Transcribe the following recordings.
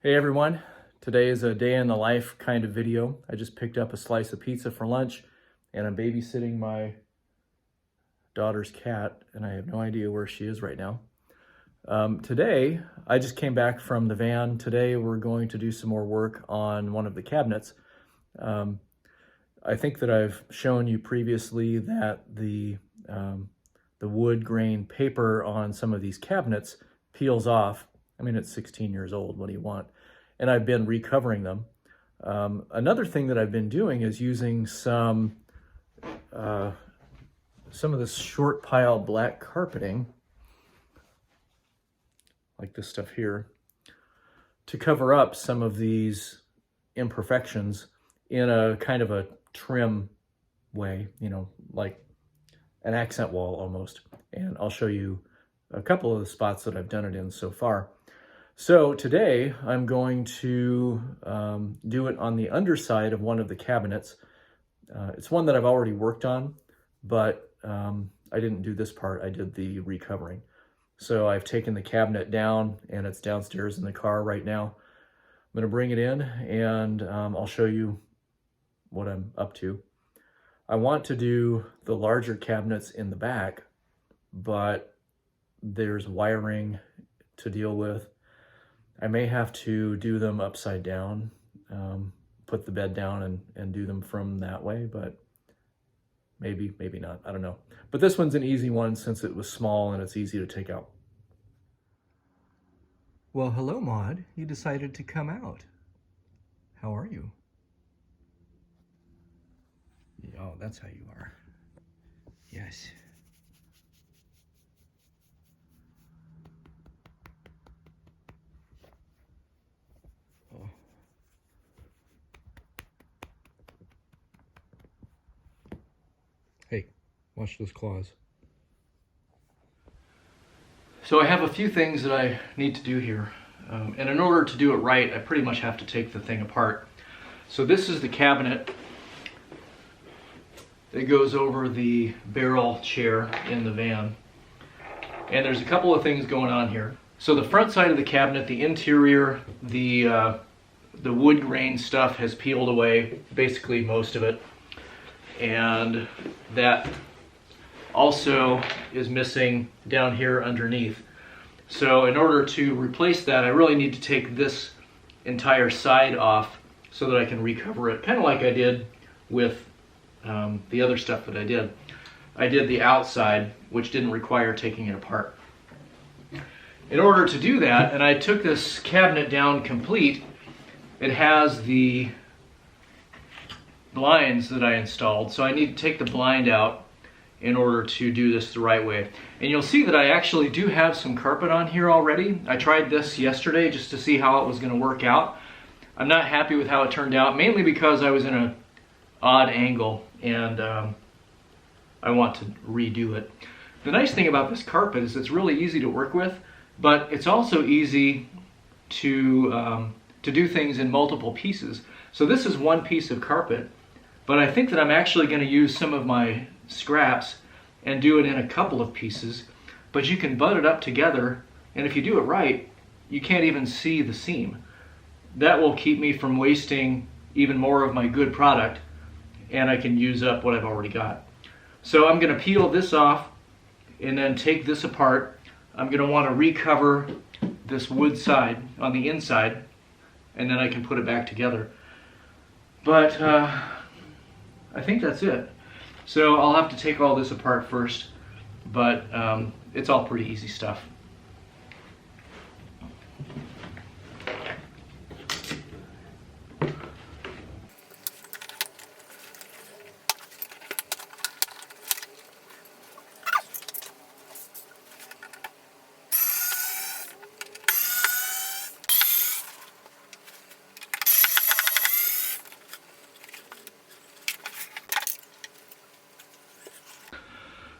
Hey everyone, today is a day in the life kind of video. I just picked up a slice of pizza for lunch and I'm babysitting my daughter's cat and I have no idea where she is right now. Today, I just came back from the van. Today we're going to do some more work on one of the cabinets. I think that I've shown you previously that the wood grain paper on some of these cabinets peels off. I mean, it's 16 years old, what do you want? And I've been recovering them. Another thing that I've been doing is using some of this short pile black carpeting, like this stuff here, to cover up some of these imperfections in a kind of a trim way, you know, like an accent wall almost. And I'll show you a couple of the spots that I've done it in so far. So today I'm going to do it on the underside of one of the cabinets. It's one that I've already worked on, but I didn't do this part. I did the recovering. So I've taken the cabinet down and it's downstairs in the car right now. I'm going to bring it in and I'll show you what I'm up to. I want to do the larger cabinets in the back, but there's wiring to deal with. I may have to do them upside down, put the bed down and do them from that way, but maybe not, I don't know. But this one's an easy one since it was small and it's easy to take out. Well, hello, Maud. You decided to come out. How are you? Oh, that's how you are. Yes. Oh. Hey, watch those claws. So I have a few things that I need to do here. And in order to do it right, I pretty much have to take the thing apart. So this is the cabinet that goes over the barrel chair in the van. And there's a couple of things going on here. So the front side of the cabinet, the interior, the wood grain stuff has peeled away, basically most of it. And that also is missing down here underneath. So in order to replace that, I really need to take this entire side off so that I can recover it, kind of like I did with the other stuff that I did. I did the outside, which didn't require taking it apart. In order to do that, and I took this cabinet down complete, it has the blinds that I installed, so I need to take the blind out in order to do this the right way. And you'll see that I actually do have some carpet on here already. I tried this yesterday just to see how it was going to work out. I'm not happy with how it turned out, mainly because I was in an odd angle and I want to redo it. The nice thing about this carpet is it's really easy to work with, but it's also easy to do things in multiple pieces. So this is one piece of carpet, but I think that I'm actually going to use some of my scraps and do it in a couple of pieces, but you can butt it up together, and if you do it right, you can't even see the seam. That will keep me from wasting even more of my good product, and I can use up what I've already got. So I'm going to peel this off and then take this apart. I'm going to want to recover this wood side on the inside, and then I can put it back together. But I think that's it. So I'll have to take all this apart first, but it's all pretty easy stuff.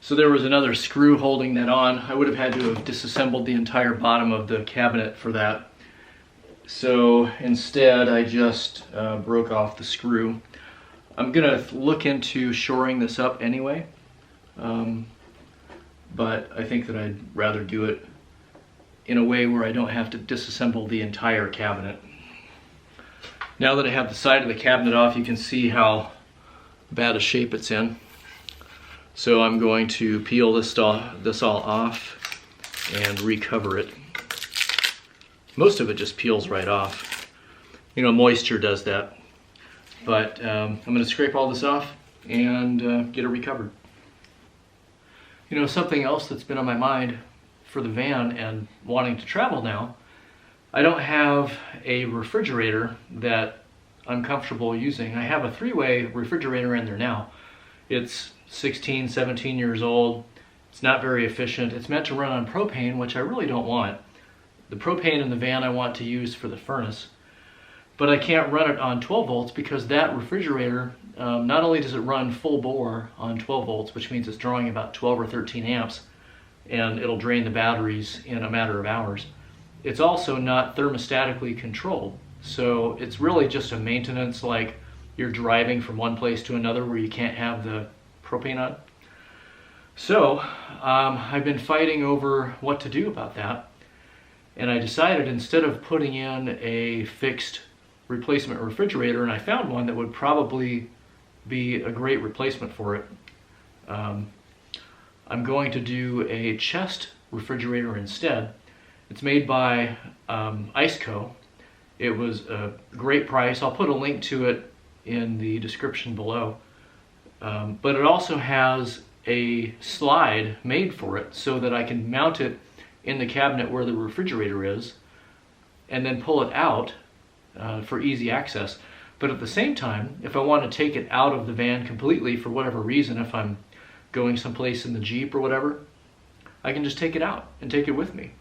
So there was another screw holding that on. I would have had to have disassembled the entire bottom of the cabinet for that. So instead I just broke off the screw. I'm gonna look into shoring this up anyway, but I think that I'd rather do it in a way where I don't have to disassemble the entire cabinet. Now that I have the side of the cabinet off, you can see how bad a shape it's in. So I'm going to peel this all off and recover it. Most of it just peels right off. You know, moisture does that. But I'm going to scrape all this off and get it recovered. You know, something else that's been on my mind for the van and wanting to travel now, I don't have a refrigerator that I'm comfortable using. I have a 3-way refrigerator in there now. It's 16, 17 years old. It's not very efficient. It's meant to run on propane, which I really don't want. The propane in the van I want to use for the furnace, but I can't run it on 12 volts because that refrigerator, not only does it run full bore on 12 volts, which means it's drawing about 12 or 13 amps, and it'll drain the batteries in a matter of hours. It's also not thermostatically controlled. So it's really just a maintenance, like you're driving from one place to another where you can't have the propane on. So I've been fighting over what to do about that. And I decided, instead of putting in a fixed replacement refrigerator, and I found one that would probably be a great replacement for it, I'm going to do a chest refrigerator instead. It's made by Iceco. It was a great price. I'll put a link to it in the description below. But it also has a slide made for it so that I can mount it in the cabinet where the refrigerator is and then pull it out for easy access. But at the same time, if I want to take it out of the van completely for whatever reason, if I'm going someplace in the Jeep or whatever, I can just take it out and take it with me.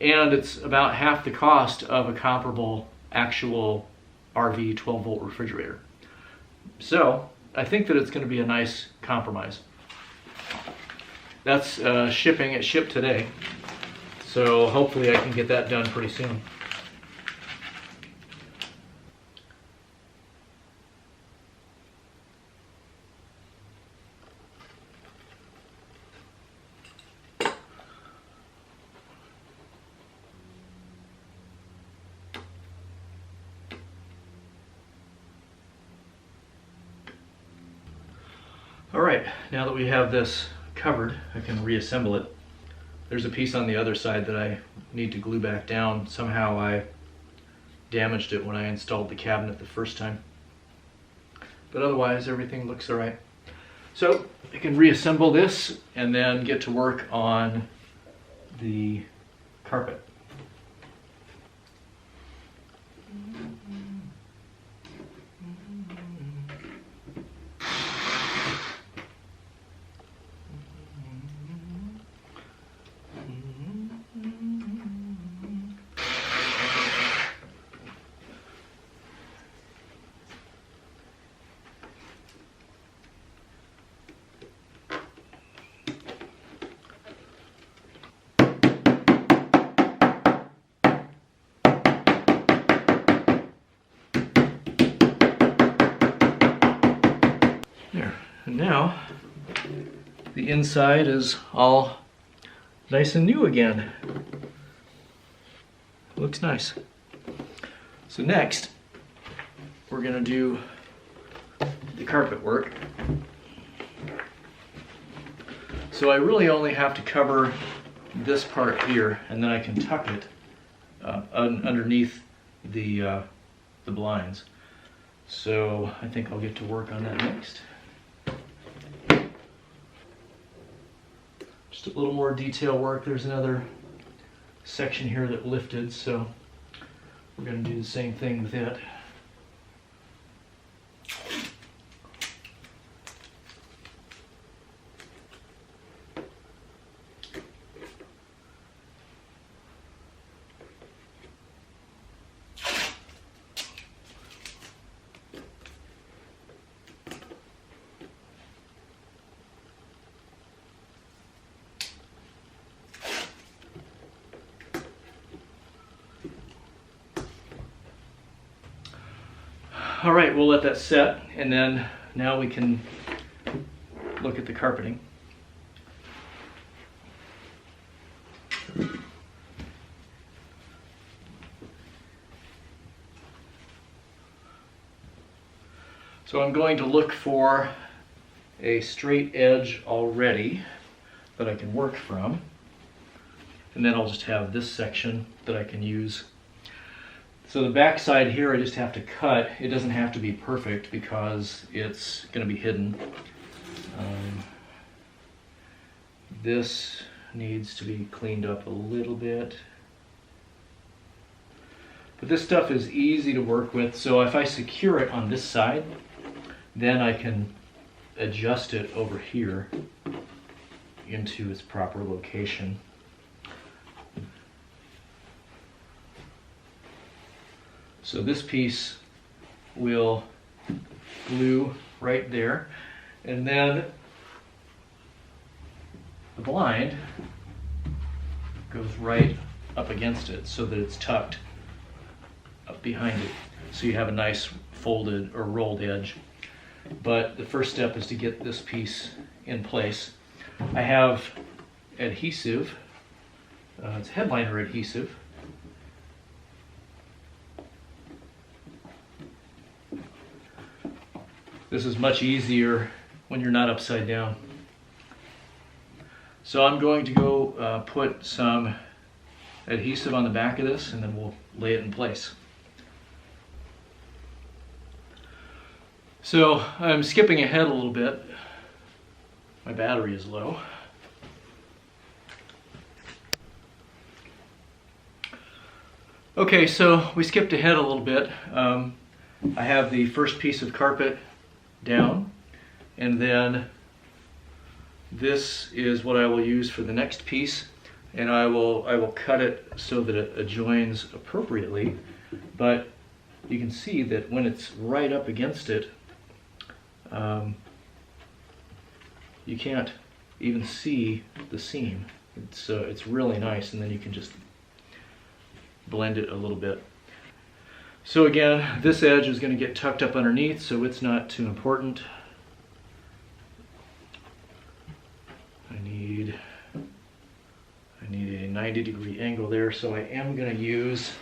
And it's about half the cost of a comparable actual RV 12 volt refrigerator. So I think that it's going to be a nice compromise. That's shipping. It shipped today. So hopefully I can get that done pretty soon. All right, now that we have this covered, I can reassemble it. There's a piece on the other side that I need to glue back down. Somehow I damaged it when I installed the cabinet the first time. But otherwise, everything looks all right. So I can reassemble this and then get to work on the carpet. There, and now the inside is all nice and new again. Looks nice. So next, we're gonna do the carpet work. So I really only have to cover this part here, and then I can tuck it underneath the blinds. So I think I'll get to work on that next. Just a little more detail work. There's another section here that lifted, so we're going to do the same thing with it. All right, we'll let that set, and then now we can look at the carpeting. So I'm going to look for a straight edge already that I can work from. And then I'll just have this section that I can use. So the back side here I just have to cut. It doesn't have to be perfect because it's going to be hidden. This needs to be cleaned up a little bit. But this stuff is easy to work with, so if I secure it on this side, then I can adjust it over here into its proper location. So this piece will glue right there, and then the blind goes right up against it so that it's tucked up behind it. So you have a nice folded or rolled edge. But the first step is to get this piece in place. I have adhesive, it's headliner adhesive. This is much easier when you're not upside down. So I'm going to go put some adhesive on the back of this, and then we'll lay it in place. So I'm skipping ahead a little bit. My battery is low. Okay, so we skipped ahead a little bit. I have the first piece of carpet down, and then this is what I will use for the next piece, and I will cut it so that it adjoins appropriately. But you can see that when it's right up against it, you can't even see the seam. It's really nice, and then you can just blend it a little bit. So again, this edge is going to get tucked up underneath, so it's not too important. I need a 90-degree angle there, so I am going to use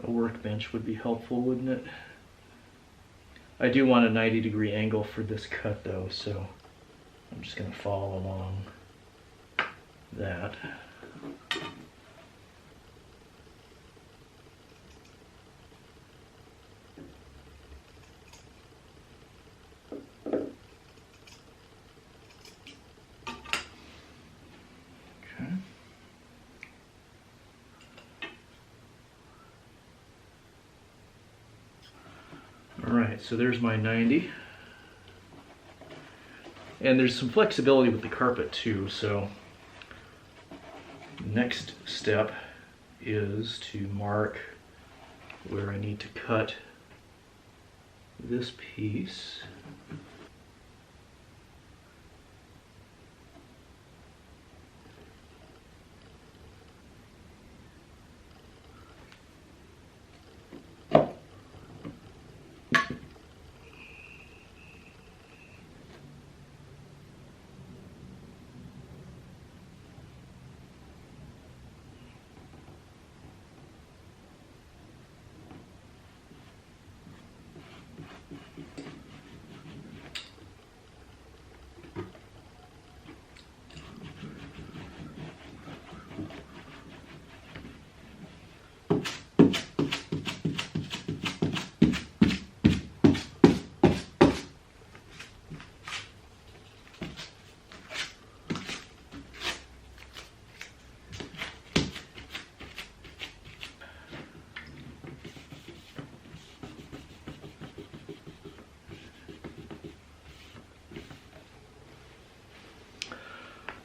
a workbench would be helpful, wouldn't it? I do want a 90-degree angle for this cut though, so I'm just going to follow along that. Okay. All right, so there's my 90. And there's some flexibility with the carpet too, so the next step is to mark where I need to cut this piece.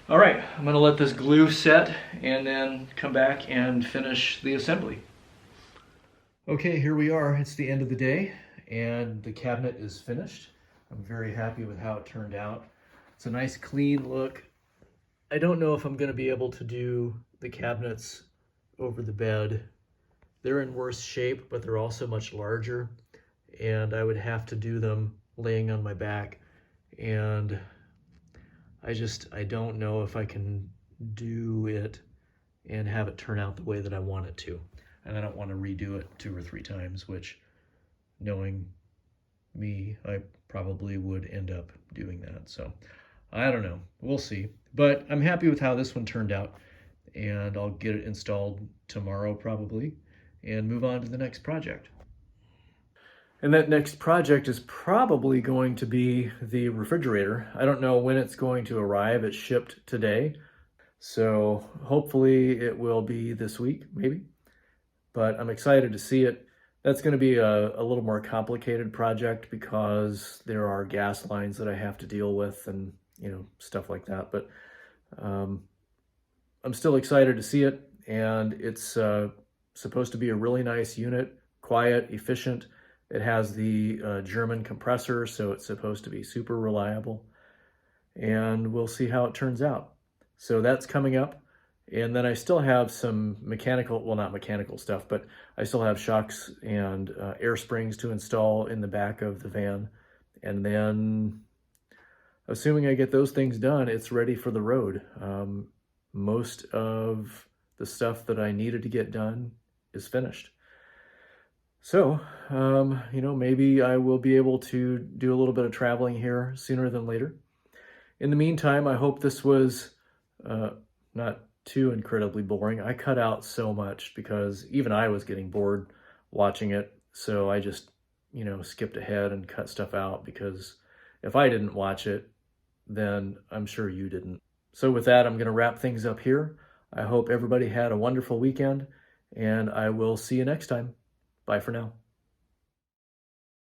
All right, I'm going to let this glue set and then come back and finish the assembly. Okay, here we are. It's the end of the day and the cabinet is finished. I'm very happy with how it turned out. It's a nice clean look. I don't know if I'm going to be able to do the cabinets over the bed. They're in worse shape, but they're also much larger, and I would have to do them laying on my back, and I don't know if I can do it and have it turn out the way that I want it to. And I don't want to redo it 2 or 3 times, which, knowing me, I probably would end up doing that. So I don't know. We'll see. But I'm happy with how this one turned out, and I'll get it installed tomorrow probably and move on to the next project. And that next project is probably going to be the refrigerator. I don't know when it's going to arrive. It's shipped today. So hopefully it will be this week, maybe. But I'm excited to see it. That's going to be a little more complicated project because there are gas lines that I have to deal with and, you know, stuff like that. But I'm still excited to see it. And it's supposed to be a really nice unit, quiet, efficient. It has the German compressor, so it's supposed to be super reliable. And we'll see how it turns out. So that's coming up. And then I still have some mechanical, well, not mechanical stuff, but I still have shocks and air springs to install in the back of the van. And then, assuming I get those things done, it's ready for the road. Most of the stuff that I needed to get done is finished. So, you know, maybe I will be able to do a little bit of traveling here sooner than later. In the meantime, I hope this was not too incredibly boring. I cut out so much because even I was getting bored watching it. So I just, you know, skipped ahead and cut stuff out because if I didn't watch it, then I'm sure you didn't. So with that, I'm going to wrap things up here. I hope everybody had a wonderful weekend, and I will see you next time. Bye for now.